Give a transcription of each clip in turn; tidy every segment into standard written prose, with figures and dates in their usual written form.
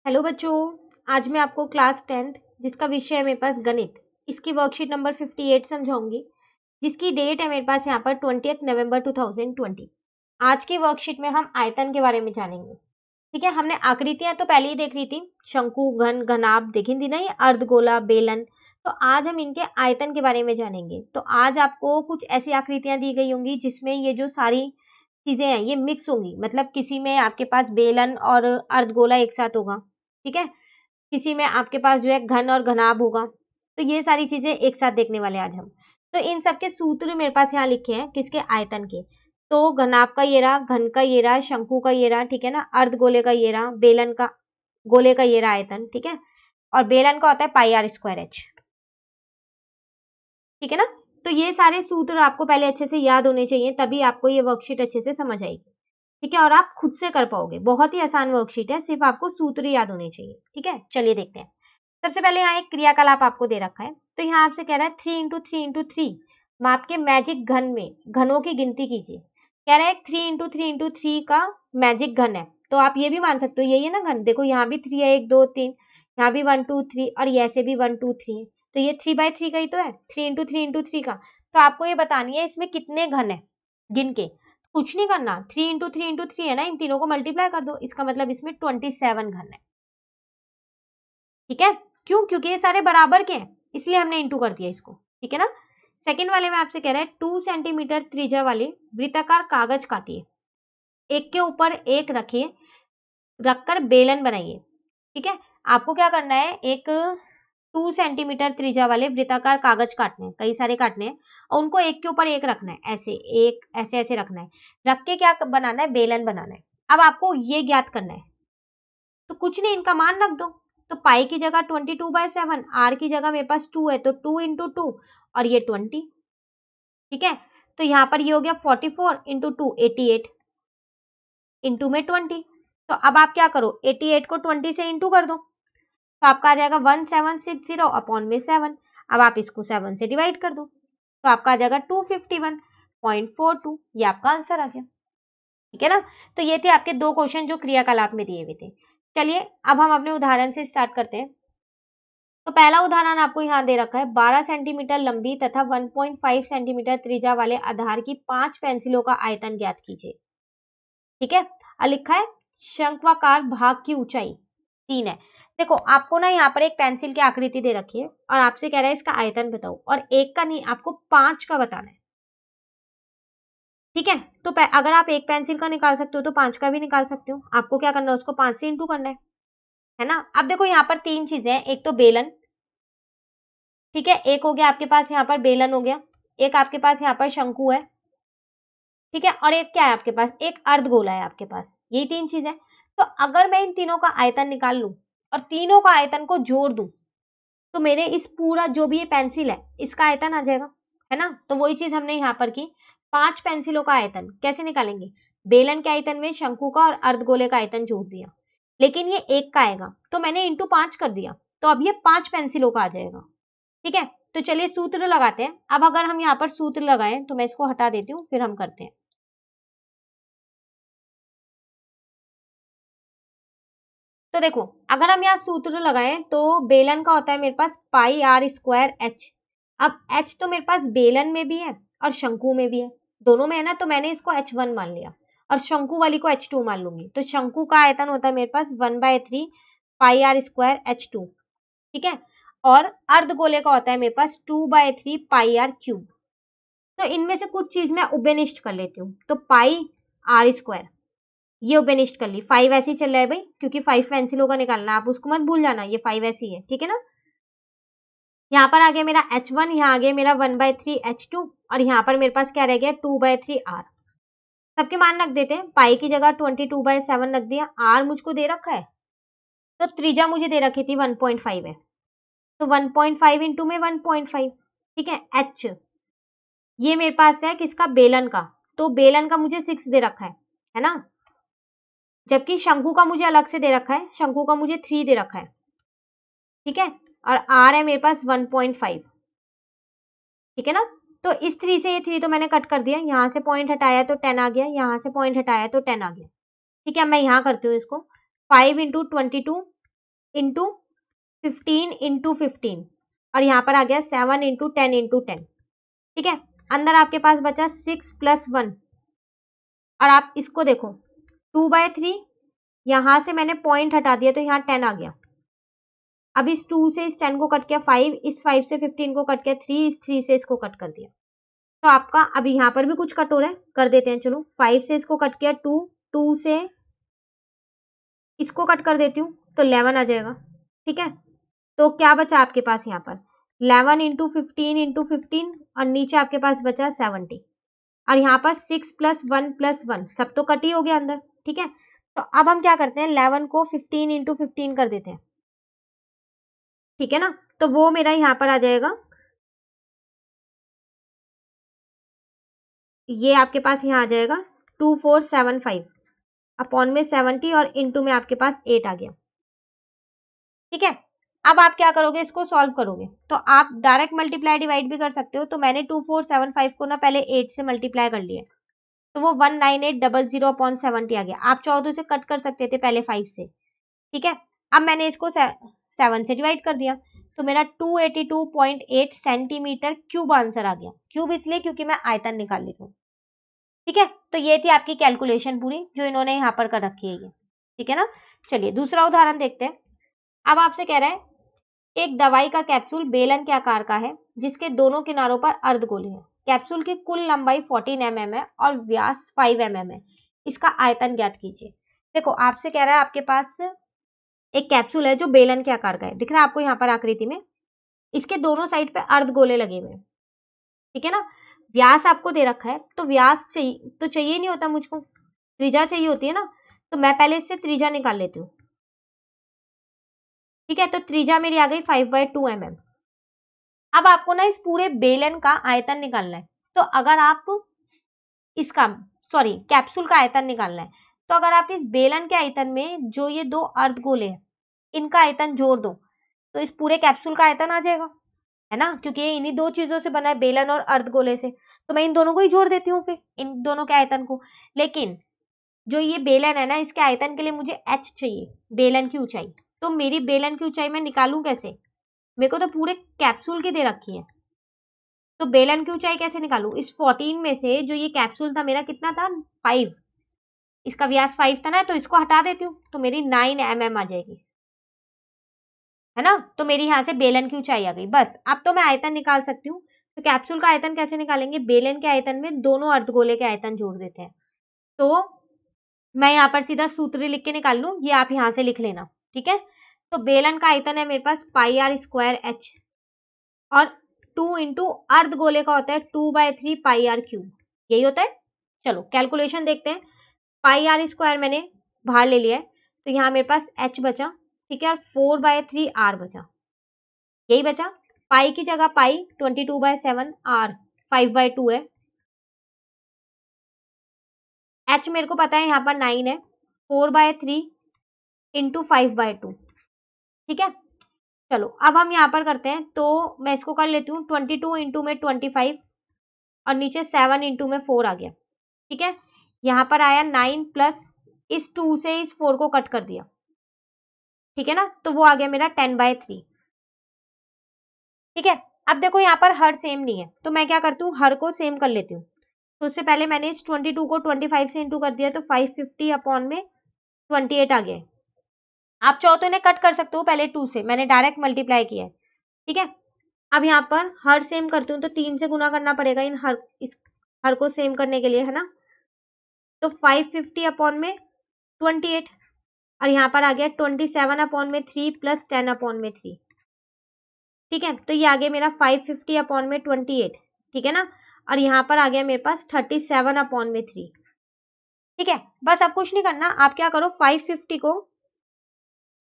Hello बच्चों, आज मैं आपको क्लास 10th जिसका विषय है मेरे पास गणित, इसकी वर्कशीट नंबर 58 समझाऊंगी, जिसकी डेट है मेरे पास यहाँ पर 20 नवंबर 2020। आज की वर्कशीट में हम आयतन के बारे में जानेंगे। ठीक है, हमने आकृतियां तो पहले ही देख ली थी, शंकु, घन, घनाभ देखी थी ना, ये अर्धगोला, बेलन। तो आज हम इनके आयतन के बारे में जानेंगे। तो आज आपको कुछ ऐसी आकृतियां दी गई होंगी जिसमें ये जो सारी चीजें हैं ये मिक्स होंगी, मतलब किसी में आपके पास बेलन और अर्धगोला एक साथ होगा। ठीक है, किसी में आपके पास जो है घन और घनाभ होगा। तो ये सारी चीजें एक साथ देखने वाले आज हम। तो इन सब के सूत्र मेरे पास यहाँ लिखे हैं, किसके? आयतन के। तो घनाभ का ये रहा, घन का ये रहा, शंकु का ये रहा, ठीक है ना, अर्धगोले का ये रहा, बेलन का, गोले का ये रहा आयतन। ठीक है, और बेलन का होता है पाई आर स्क्वायर एच। ठीक है ना। तो ये सारे सूत्र आपको पहले अच्छे से याद होने चाहिए, तभी आपको ये वर्कशीट अच्छे से समझ आएगी। ठीक है, और आप खुद से कर पाओगे। बहुत ही आसान वर्कशीट है, सिर्फ आपको सूत्र याद होने चाहिए। ठीक है, चलिए देखते हैं। सबसे पहले यहाँ एक क्रियाकलाप आपको दे रखा है। तो यहाँ आपसे कह रहा है 3 इंटू 3 इंटू 3 माप के मैजिक घन में घनों की गिनती कीजिए। कह रहा है 3 इंटू 3 इंटू 3 का मैजिक घन है। तो आप ये भी मान सकते हो, यही है ना घन। देखो यहाँ भी 3 है, 1 2 3, यहाँ भी 1 2 3, और ये ऐसे भी 1 2 3 है। तो ये 3/3 का ही तो है, 3 इंटू 3 इंटू 3 का। तो आपको ये बतानी है इसमें कितने घन है गिन के। कुछ नहीं करना, 3 इंटू 3 इंटू 3 है ना, इन तीनों को मल्टीप्लाई कर दो। इसका मतलब इसमें 27 घन है। ठीक है, क्यों? क्योंकि ये सारे बराबर के हैं, इसलिए हमने इंटू कर दिया इसको। ठीक है ना। सेकंड वाले में आपसे कह रहा है 2 सेंटीमीटर त्रिज्या वाले वृत्ताकार कागज काटिए, एक के ऊपर एक रखिए, रखकर बेलन बनाइए। ठीक है, आपको क्या करना है, एक 2 सेंटीमीटर त्रिज्या वाले वृत्ताकार कागज काटने हैं, कई सारे काटने हैं, और उनको एक के ऊपर एक रखना है, ऐसे एक ऐसे ऐसे रखना है। रख के क्या बनाना है? बेलन बनाना है। अब आपको ये ज्ञात करना है, तो कुछ नहीं, इनका मान रख दो। तो पाई की जगह 22/7, आर की जगह मेरे पास 2 है, तो 2 इंटू 2, और ये 20। ठीक है, तो यहाँ पर ये हो गया 44 इंटू 2 88, इंटू में 20। तो अब आप क्या करो, 88 को 20 से इंटू कर दो, तो आपका आ जाएगा 1760 अपॉन में 7। अब आप इसको 7 से डिवाइड कर दो, तो आपका आ जाएगा 251.42। ये आपका आंसर आ गया। ठीक है ना। तो ये थे आपके दो क्वेश्चन जो क्रियाकलाप में दिए हुए थे। चलिए अब हम अपने उदाहरण से स्टार्ट करते हैं। तो पहला उदाहरण आपको यहाँ दे रखा है, 12 सेंटीमीटर लंबी तथा 1.5 सेंटीमीटर त्रिज्या वाले आधार की 5 पेंसिलों का आयतन ज्ञात कीजिए। ठीक है, और लिखा है शंक्वाकार भाग की ऊंचाई 3 है। देखो आपको ना यहाँ पर एक पेंसिल की आकृति दे रखी है, और आपसे कह रहा है इसका आयतन बताओ, और एक का नहीं, आपको 5 का बताना है। ठीक है, तो अगर आप एक पेंसिल का निकाल सकते हो तो 5 का भी निकाल सकते हो। आपको क्या करना है, उसको 5 से इंटू करना है ना। अब देखो यहाँ पर तीन चीजें हैं, एक तो बेलन, ठीक है, एक हो गया आपके पास यहाँ पर बेलन हो गया, एक आपके पास यहाँ पर शंकु है, ठीक है, और एक क्या है आपके पास, एक अर्धगोला है आपके पास। यही तीन चीजें। तो अगर मैं इन तीनों का आयतन निकाल लूं और तीनों का आयतन को जोड़ दूं, तो मेरे इस पूरा जो भी ये पेंसिल है इसका आयतन आ जाएगा, है ना। तो वही चीज हमने यहाँ पर की, 5 पेंसिलों का आयतन कैसे निकालेंगे? बेलन के आयतन में शंकु का और अर्धगोले का आयतन जोड़ दिया, लेकिन ये एक का आएगा, तो मैंने इंटू 5 कर दिया, तो अब ये 5 पेंसिलों का आ जाएगा। ठीक है, तो चलिए सूत्र लगाते हैं। अब अगर हम यहाँ पर सूत्र लगाएं, तो मैं इसको हटा देती हूँ, फिर हम करते हैं। तो देखो अगर हम यहाँ सूत्र लगाएं, तो बेलन का होता है मेरे पास पाई आर स्क्वायर एच। अब एच तो मेरे पास बेलन में भी है और शंकु में भी है, दोनों में है ना, तो मैंने इसको H1 मान लिया, और शंकु वाली को H2 मान लूंगी। तो शंकु का आयतन होता है मेरे पास 1/3 पाई आर स्क्वायर H2। ठीक है, और अर्धगोले का होता है मेरे पास 2/3 पाई आर क्यूब। तो इनमें से कुछ चीज मैं उबेनिष्ट कर लेती हूँ। तो पाई आर स्क्वायर ये उबेनिष्ट कर ली, 5 ऐसे ही चल रहा है भाई, क्योंकि 5 पेंसिलों का निकालना, आप उसको मत भूल जाना, ये 5 ऐसे ही है। ठीक है ना। यहाँ पर आ गया मेरा H1, यहाँ आ गया मेरा 1/3 H2, और यहाँ पर मेरे पास क्या रह गया 2/3 R। सबके मान रख देते हैं, पाई की जगह 22/7 रख दिया, R मुझको दे रखा है, तो त्रिज्या मुझे दे रखी थी 1.5 है, तो 1.5 इंटू में 1.5। ठीक है, H ये मेरे पास है किसका? बेलन का, तो बेलन का मुझे 6 दे रखा है ना, जबकि शंकु का मुझे अलग से दे रखा है, शंकु का मुझे 3 दे रखा है। ठीक है, और R है मेरे पास 1.5। ठीक है ना। तो इस 3 से ये 3 तो मैंने कट कर दिया, यहाँ से पॉइंट हटाया तो 10 आ गया, यहाँ से पॉइंट हटाया तो 10 आ गया। ठीक है, मैं यहाँ करती हूँ इसको, 5 इंटू 22 इंटू 15 इंटू 15 और यहाँ पर आ गया 7 इंटू 10 इंटू 10। ठीक है, अंदर आपके पास बचा 6 प्लस 1 और आप इसको देखो 2/3, यहां से मैंने पॉइंट हटा दिया तो यहाँ 10 आ गया। अब इस 2 से इस 10 को कट किया 5, इस 5 से 15 को कट किया 3, इस 3 से इसको कट कर दिया। तो आपका अभी यहाँ पर भी कुछ कट हो रहा है, कर देते हैं। चलो 5 से इसको कट किया 2, 2 से इसको कट कर देती हूँ तो 11 आ जाएगा। ठीक है, तो क्या बचा आपके पास यहाँ पर 11 इंटू 15 इंटू 15 और नीचे आपके पास बचा 70 और यहाँ पर 6 प्लस 1 प्लस 1 सब तो कट ही हो गया अंदर। ठीक है, तो अब हम क्या करते हैं 11 को 15 इंटू 15 कर देते हैं। ठीक है ना, तो वो मेरा यहाँ पर आ जाएगा, ये आपके पास यहाँ आ जाएगा 2475 अपॉन में 70 और इंटू में आपके पास 8 आ गया। ठीक है, अब आप क्या करोगे, इसको सॉल्व करोगे तो आप डायरेक्ट मल्टीप्लाई डिवाइड भी कर सकते हो। तो मैंने 2475 को ना पहले 8 से मल्टीप्लाई कर लिया तो वो 19800 अपॉन 70 आ गया। आप चाहो तो इसे कट कर सकते थे पहले 5 से। ठीक है, अब मैंने इसको 7 से डिवाइड कर दिया तो मेरा 282.8 सेंटीमीटर क्यूब आंसर आ गया। क्यूब इसलिए क्योंकि मैं आयतन निकाल ली हूँ। ठीक है, तो ये थी आपकी कैलकुलेशन पूरी जो इन्होंने यहाँ पर कर रखी है ये। ठीक है ना, चलिए दूसरा उदाहरण देखते हैं। अब आपसे कह रहा है एक दवाई का कैप्सूल बेलन के आकार का है जिसके दोनों किनारों पर अर्धगोले हैं। कैप्सूल की कुल लंबाई 14 mm है और व्यास 5 mm है। इसका आयतन ज्ञात कीजिए। देखो आपसे कह रहा है आपके पास एक कैप्सूल है जो बेलन के आकार का है, दिख रहा है आपको यहाँ पर आकृति में। इसके दोनों साइड पे अर्धगोले लगे हुए हैं। ठीक है ना, व्यास आपको दे रखा है तो व्यास चाहिए तो चाहिए नहीं होता मुझको, त्रिज्या चाहिए होती है ना, तो मैं पहले इससे त्रिज्या निकाल लेती हूँ। ठीक है, तो त्रिज्या मेरी आ गई 5/2 mm। अब आपको ना इस पूरे बेलन का आयतन निकालना है। तो अगर आप इसका कैप्सूल का आयतन निकालना है तो अगर आप इस बेलन के आयतन में जो ये दो अर्धगोले हैं इनका आयतन जोड़ दो तो इस पूरे कैप्सूल का आयतन आ जाएगा, है ना, क्योंकि ये इन्हीं दो चीजों से बना है, बेलन और अर्धगोले से। तो मैं इन दोनों को ही जोड़ देती हूँ फिर, इन दोनों के आयतन को। लेकिन जो ये बेलन है ना, इसके आयतन के लिए मुझे h चाहिए, बेलन की ऊंचाई। तो मेरी बेलन की ऊंचाई मैं निकालूं कैसे, मेरे को तो पूरे कैप्सूल की दे रखी है। तो बेलन की ऊंचाई कैसे निकालूं, इस 14 में से जो ये कैप्सूल था मेरा कितना था 5, इसका व्यास 5 था ना, तो इसको हटा देती हूँ तो मेरी 9 mm आ जाएगी, है ना। तो मेरी यहाँ से बेलन की ऊंचाई आ गई। बस अब तो मैं आयतन निकाल सकती हूँ। तो कैप्सूल का आयतन कैसे निकालेंगे, बेलन के आयतन में दोनों अर्धगोले के आयतन जोड़ देते हैं। तो मैं यहाँ पर सीधा सूत्र लिख के निकाल लूँ, ये आप यहाँ से लिख लेना। ठीक है, तो बेलन का आयतन है मेरे पास πr² और 2 इंटू अर्धगोले का होता है 2/3 πr³ यही होता है। चलो कैलकुलेशन देखते हैं। πr² मैंने बाहर ले लिया है तो यहाँ मेरे पास h बचा। ठीक है, और 4/3 r बचा, यही बचा। पाई की जगह पाई 22/7 r 5/2 है। h मेरे को पता है यहाँ पर 9 है, 4/3 इंटू 5/2। ठीक है, चलो अब हम यहाँ पर करते हैं तो मैं इसको कर लेती हूँ 22 इंटू में 25 और नीचे 7 इंटू में 4 आ गया। ठीक है, यहाँ पर आया 9 प्लस इस 2 से इस 4 को कट कर दिया। ठीक है ना, तो वो आ गया मेरा 10/3। ठीक है, अब देखो यहाँ पर हर सेम नहीं है तो मैं क्या करती हूँ, हर को सेम कर लेती हूँ। तो उससे पहले मैंने इस 22 को 25 से इंटू कर दिया तो 550 अपॉन में 28 आ गया। आप चाहो तो इन्हें कट कर सकते हो पहले 2 से, मैंने डायरेक्ट मल्टीप्लाई किया है। ठीक है, अब यहाँ पर हर सेम करती हूँ तो 3 से गुना करना पड़ेगा इस हर को सेम करने के लिए, है ना। तो 550 अपॉन में 28 और यहाँ पर आ गया 27 अपॉन में 3 प्लस 10 अपॉन में 3। ठीक है, तो ये आ गया मेरा 550 अपॉन में 28। ठीक है ना, और यहाँ पर आ गया मेरे पास 37 अपॉन में 3। ठीक है, बस अब कुछ नहीं करना, आप क्या करो 550 को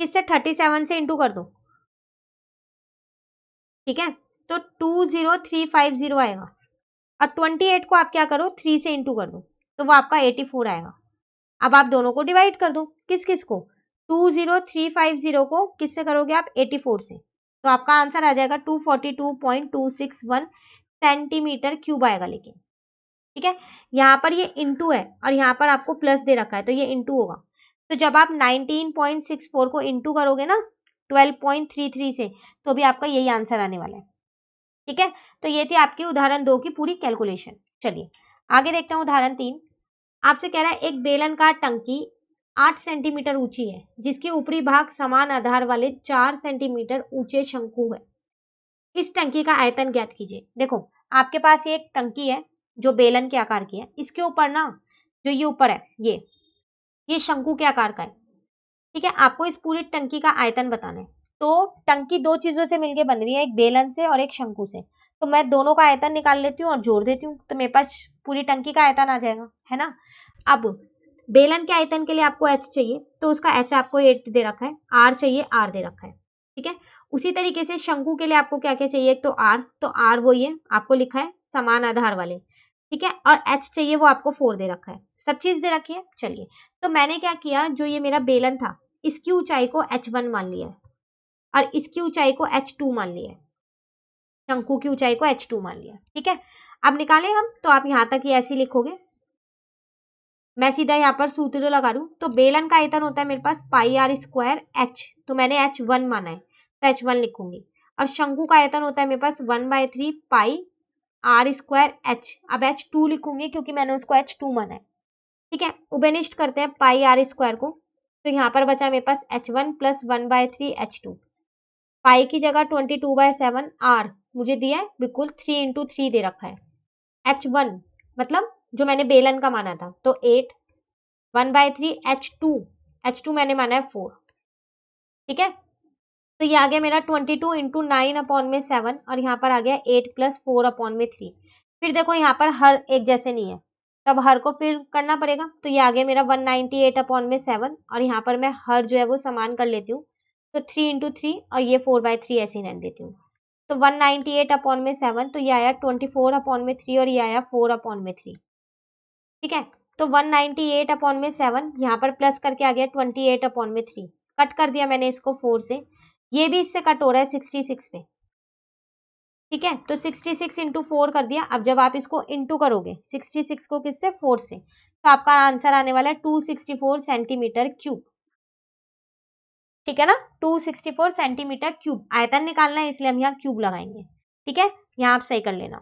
किससे 37 से इंटू कर दो। ठीक है, तो 20350 आएगा और 28 को आप क्या करो 3 से इंटू कर दो तो वो आपका 84 आएगा। अब आप दोनों को डिवाइड कर दो, किस किस को, 20350 को किससे करोगे आप 84 से, तो आपका आंसर आ जाएगा 242.261 सेंटीमीटर क्यूब आएगा। लेकिन ठीक है, यहाँ पर ये इंटू है और यहाँ पर आपको प्लस दे रखा है तो ये इंटू होगा। तो जब आप 19.64 को इंटू करोगे ना 12.33 से, तो भी आपका यही आंसर आने वाला है। ठीक है, तो ये थी आपकी उदाहरण 2 की पूरी कैलकुलेशन। चलिए आगे देखते हैं उदाहरण 3। आपसे कह रहा है एक बेलनाकार टंकी 8 सेंटीमीटर ऊंची है, जिसके ऊपरी भाग समान आधार वाले 4 सेंटीमीटर ऊंचे शंकु है। इस टंकी का आयतन ज्ञात कीजिए। देखो आपके पास ये एक टंकी है जो बेलन के आकार की है, इसके ऊपर ना जो ये ऊपर है ये शंकु के आकार का है। ठीक है, आपको इस पूरी टंकी का आयतन बताना है। तो टंकी दो चीजों से मिलकर बन रही है, एक बेलन से और एक शंकु से। तो मैं दोनों का आयतन निकाल लेती हूँ और जोड़ देती हूँ, तो मेरे पास पूरी टंकी का आयतन आ जाएगा, है ना। अब बेलन के आयतन के लिए आपको h चाहिए, तो उसका h आपको 8 दे रखा है, r चाहिए, r दे रखा है। ठीक है, उसी तरीके से शंकु के लिए आपको क्या क्या चाहिए, एक तो r, तो r वही है आपको लिखा है समान आधार वाले। ठीक है, और h चाहिए वो आपको 4 दे रखा है, सब चीज दे रखी है। चलिए तो मैंने क्या किया, जो ये मेरा बेलन था इसकी ऊंचाई को h1 मान लिया है और इसकी ऊंचाई को h2 मान लिया है, शंकु की ऊंचाई को h2 मान लिया। ठीक है, अब निकालें हम, तो आप यहां तक ही ऐसे लिखोगे। मैं सीधा यहाँ पर सूत्र लगा दूं, तो बेलन का आयतन होता है मेरे पास पाई आर स्क्वायर एच, तो मैंने h1 माना है तो h1 लिखूंगी। और शंकु का आयतन होता है मेरे पास 1/3 पाई आर स्क्वायर एच, अब h2 लिखूंगी क्योंकि मैंने उसको h2 माना है। ठीक है, उभयनिष्ठ करते हैं पाई आर स्क्वायर को, तो यहाँ पर बचा मेरे पास h1 प्लस 1/3 h2। पाई की जगह 22/7 आर मुझे दिया है बिल्कुल 3 इंटू 3 दे रखा है। h1 मतलब जो मैंने बेलन का माना था, तो 8 1/3 h2 मैंने माना है 4। ठीक है, तो ये आ गया मेरा 22 इंटू 9 अपॉन में 7 और यहाँ पर आ गया 8 प्लस 4 अपॉन में 3। फिर देखो यहाँ पर हर एक जैसे नहीं है, तब हर को फिर करना पड़ेगा, तो ये आ गया मेरा 198 अपॉन में 7 और यहाँ पर मैं हर जो है वो समान कर लेती हूँ, तो 3 इंटू 3 और ये 4/3 ऐसे ही रहने देती हूँ। तो 198 अपॉन में 7, तो ये आया 24 अपॉन में 3 और ये आया 4 अपॉन में 3। ठीक है, तो 198 अपॉन में 7 यहाँ पर प्लस करके आ गया 28 अपॉन में 3, कट कर दिया मैंने इसको 4 से, ये भी इससे कट हो रहा है 66 पे। ठीक है, तो 66 इंटू 4 कर दिया। अब जब आप इसको इंटू करोगे 66 को किससे, 4 से, तो आपका आंसर आने वाला है 264 सेंटीमीटर क्यूब। ठीक है ना, 264 सेंटीमीटर क्यूब आयतन निकालना है, इसलिए हम यहाँ क्यूब लगाएंगे। ठीक है, यहाँ आप सही कर लेना।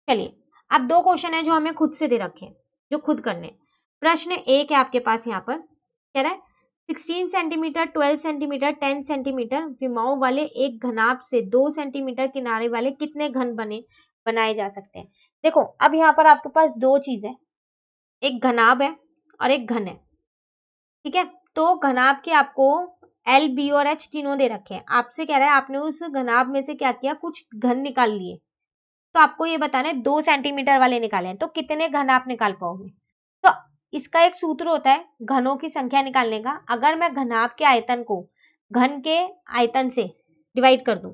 चलिए अब दो क्वेश्चन है जो हमें खुद से दे रखे हैं, जो खुद करने। प्रश्न एक है आपके पास, यहाँ पर कह रहा है 16 सेंटीमीटर 12 सेंटीमीटर 10 सेंटीमीटर विमाओं वाले एक घनाभ से 2 सेंटीमीटर किनारे वाले कितने घन बनाए जा सकते हैं। देखो अब यहाँ पर आपके पास दो चीज है, एक घनाभ है और एक घन है। ठीक है, तो घनाभ के आपको एल बी और एच तीनों दे रखे हैं। आपसे कह रहा है आपने उस घनाभ में से क्या किया, कुछ घन निकाल लिए, तो आपको ये बताना है 2 सेंटीमीटर वाले निकाले हैं, तो कितने घन आप निकाल पाओगे। तो इसका एक सूत्र होता है घनों की संख्या निकालने का। अगर मैं घनाभ के आयतन को घन के आयतन से डिवाइड कर दूं,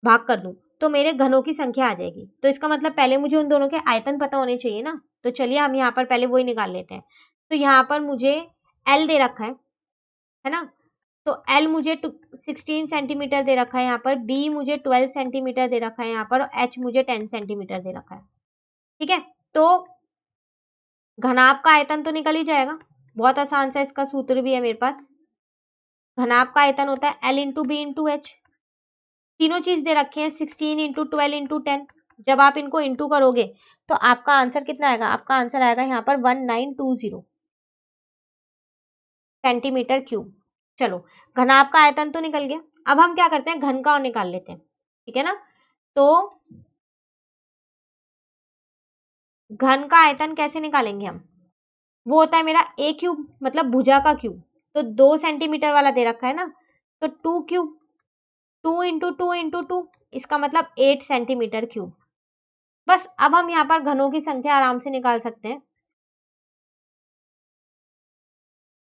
भाग कर दूं, तो मेरे घनों की संख्या आ जाएगी। तो इसका मतलब पहले मुझे उन दोनों के आयतन पता होने चाहिए ना, तो चलिए हम यहाँ पर पहले वही निकाल लेते हैं। तो यहाँ पर मुझे एल दे रखा है ना, तो एल मुझे 16 सेंटीमीटर दे रखा है यहाँ पर, बी मुझे 12 सेंटीमीटर दे रखा है यहाँ पर, और एच मुझे 10 सेंटीमीटर दे रखा है। ठीक है, तो घनाभ का आयतन तो निकल ही जाएगा, बहुत आसान सा इसका सूत्र भी है मेरे पास। घनाभ का आयतन होता है L into B into H, तीनों चीज दे रखे हैं 16 इंटू 12 इंटू 10। जब आप इनको इंटू करोगे तो आपका आंसर कितना आएगा, आपका आंसर आएगा यहाँ पर 1920 सेंटीमीटर क्यूब। चलो घनाभ का आयतन तो निकल गया, अब हम क्या करते हैं घन का और निकाल लेते हैं। ठीक है ना, तो घन का आयतन कैसे निकालेंगे हम, वो होता है मेरा ए क्यूब, मतलब भुजा का क्यूब। तो 2 सेंटीमीटर वाला दे रखा है ना, तो 2 क्यूब, 2 इंटू 2 इंटू 2, इसका मतलब 8 सेंटीमीटर क्यूब। बस अब हम यहाँ पर घनों की संख्या आराम से निकाल सकते हैं।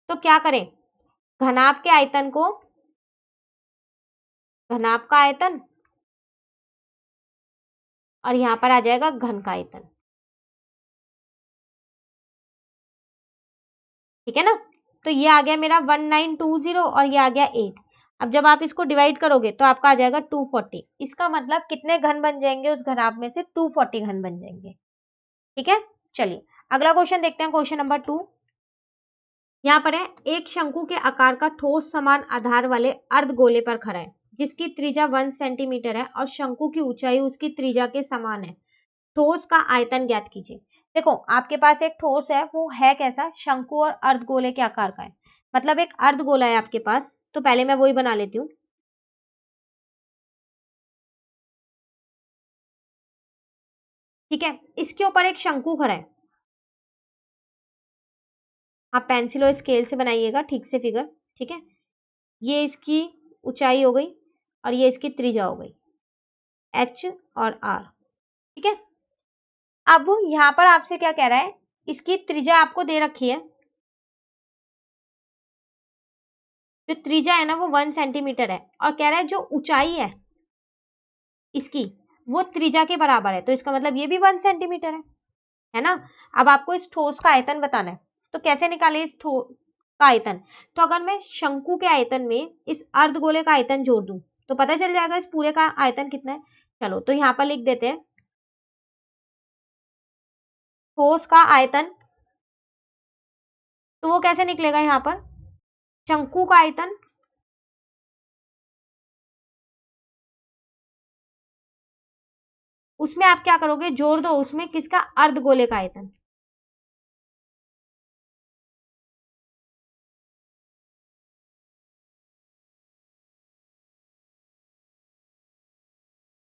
तो क्या करें, घनाभ के आयतन को, घनाभ का आयतन, और यहाँ पर आ जाएगा घन का आयतन। ठीक है ना, तो ये आ गया मेरा 1920 और ये आ गया 8। अब जब आप इसको डिवाइड करोगे तो आपका आ जाएगा 240। इसका मतलब कितने घन बन जाएंगे उस घनाभ में से, 240 घन बन जाएंगे। ठीक है, चलिए अगला क्वेश्चन देखते हैं, क्वेश्चन नंबर 2। यहाँ पर है, एक शंकु के आकार का ठोस समान आधार वाले अर्धगोले पर खड़ा है जिसकी त्रिज्या 1 सेंटीमीटर है और शंकु की ऊंचाई उसकी त्रिज्या के समान है। ठोस का आयतन ज्ञात कीजिए। देखो आपके पास एक ठोस है, वो है कैसा, शंकु और अर्धगोले के आकार का है, मतलब एक अर्धगोला है आपके पास। तो पहले मैं वही बना लेती हूँ। ठीक है, इसके ऊपर एक शंकु खड़ा है। आप पेंसिल और स्केल से बनाइएगा ठीक से फिगर। ठीक है, ये इसकी ऊंचाई हो गई और ये इसकी त्रिज्या हो गई, एच और आर। ठीक है, अब यहां पर आपसे क्या कह रहा है, इसकी त्रिज्या आपको दे रखी है। जो त्रिज्या है ना वो 1 सेंटीमीटर है और कह रहा है जो ऊंचाई है इसकी वो त्रिज्या के बराबर है, तो इसका मतलब ये भी 1 सेंटीमीटर है ना। अब आपको इस ठोस का आयतन बताना है, तो कैसे निकाले इस ठोस का आयतन। तो अगर मैं शंकु के आयतन में इस अर्धगोले का आयतन जोड़ दूं तो पता चल जाएगा इस पूरे का आयतन कितना है। चलो तो यहां पर लिख देते हैं ठोस का आयतन। तो वो कैसे निकलेगा, यहाँ पर शंकु का आयतन उसमें आप क्या करोगे, जोड़ दो उसमें किसका, अर्धगोले का आयतन।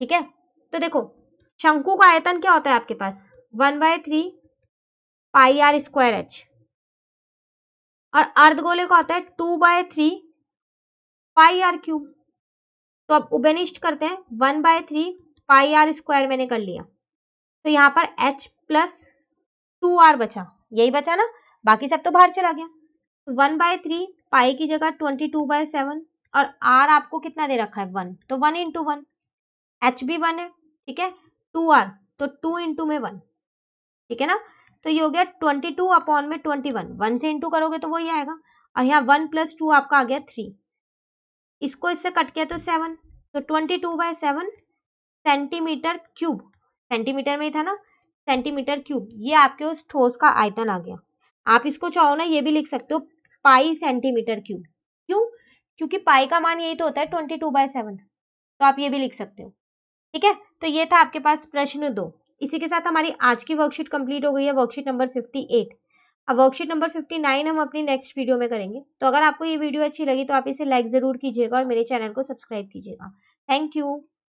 ठीक है, तो देखो शंकु का आयतन क्या होता है आपके पास, 1/3 पाई आर स्क्वायर एच, और अर्धगोले का होता है 2/3 पाई आर क्यूब। तो अब उभयनिष्ठ करते हैं, 1/3 पाई आर स्क्वायर मैंने कर लिया, तो यहाँ पर h प्लस 2r बचा, यही बचा ना, बाकी सब तो बाहर चला गया। 1/3 पाई की जगह 22/7 और r आपको कितना दे रखा है 1, तो 1 इंटू 1, h भी 1 है। ठीक है, 2r तो 2 इंटू में 1। ठीक है ना, तो ये हो गया 22 अपॉन में 21, 1 से इंटू करोगे तो वही आएगा, और यहाँ 1 प्लस 2 आपका आ गया 3, इसको इससे कट किया तो 7, तो 22/7 सेंटीमीटर क्यूब, सेंटीमीटर में ही था ना, सेंटीमीटर क्यूब, ये आपके उस ठोस का आयतन आ गया। आप इसको चाहो ना ये भी लिख सकते हो पाई सेंटीमीटर क्यूब। क्यों, क्योंकि पाई का मान यही तो होता है 22/7, तो आप ये भी लिख सकते हो। ठीक है, तो ये था आपके पास प्रश्न 2। इसी के साथ हमारी आज की वर्कशीट कंप्लीट हो गई है, वर्कशीट नंबर 58। अब वर्कशीट नंबर 59 हम अपनी नेक्स्ट वीडियो में करेंगे। तो अगर आपको ये वीडियो अच्छी लगी तो आप इसे लाइक जरूर कीजिएगा और मेरे चैनल को सब्सक्राइब कीजिएगा। Thank you.